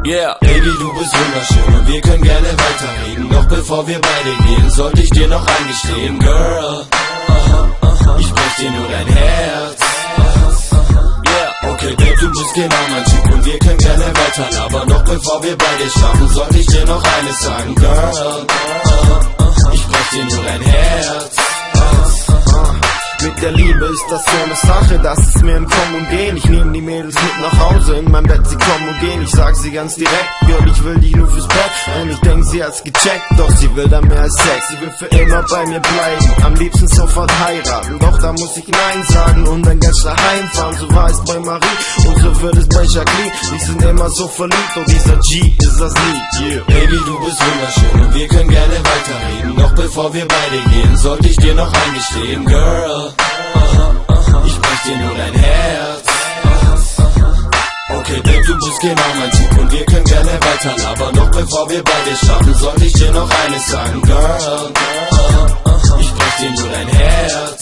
Yeah, Baby, du bist wunderschön und wir können gerne weiterreden. Doch bevor wir beide gehen, sollte ich dir noch eingestehen, Girl, ich brech dir nur dein Herz. Yeah, okay, Babe, du bist genau mein Typ und wir können gerne weiter labern. Doch bevor wir beide schaffen, sollte ich dir noch eines sagen, Girl, ich brech dir nur dein Herz. Mit der Liebe ist das so eine Sache, das ist mir im Kommen und Gehen. Ich nehm die Mädels mit nach Hause, in mein Bett, sie kommen und gehen. Ich sag sie ganz direkt, Girl, ich will dich nur fürs Bett. Und ich denk, sie hat's gecheckt, doch sie will da mehr als Sex. Sie will für immer bei mir bleiben, am liebsten sofort heiraten. Doch da muss ich Nein sagen und dann ganz daheim fahren. So war es bei Marie und so wird es bei Jacqueline. Die sind immer so verliebt, doch dieser G ist das Lied, yeah. Baby, du bist wunderschön und wir können gerne weiterreden. Doch bevor wir beide gehen, sollte ich dir noch eingestehen, Girl, ich brech dir nur dein Herz. Okay, Babe, du bist genau mein Typ und wir können gerne weiter labern. Doch bevor wir beide schaffen, sollte ich dir noch eines sagen, Girl, ich brech dir nur dein Herz.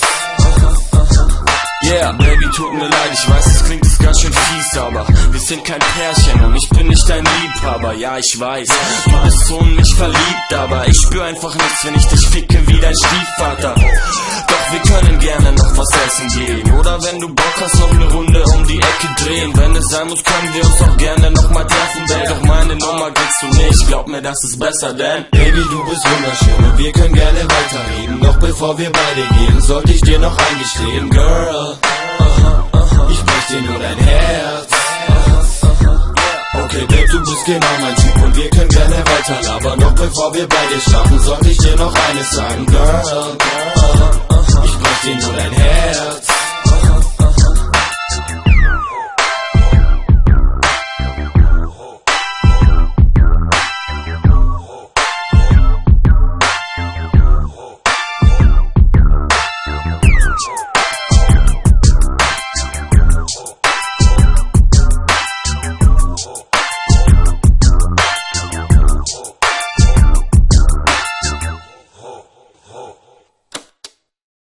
Yeah, Baby, tut mir leid, ich weiß, es klingt jetzt ganz schön fies, aber wir sind kein Pärchen und ich bin nicht dein Liebhaber. Ja, ich weiß, du bist so in mich verliebt, aber ich spür einfach nichts, wenn ich dich ficke wie dein Stiefvater. Doch wir können gerne noch was essen gehen, oder wenn du Bock hast, noch eine Runde um die Ecke drehen. Wenn es sein muss, können wir uns auch gerne noch mal treffen, Babe. Doch meine Nummer kriegst du nicht, glaub mir, das ist besser, denn Baby, du bist wunderschön und wir können gerne weiterreden. Doch bevor wir beide gehen, sollte ich dir noch eingestehen, Girl, ich brech dir nur dein Herz. Okay, Babe, du bist genau mein Typ und wir können gerne weiter labern. Doch bevor wir beide schaffen, sollte ich dir noch eines sagen, Girl, ich brech dir nur dein Herz.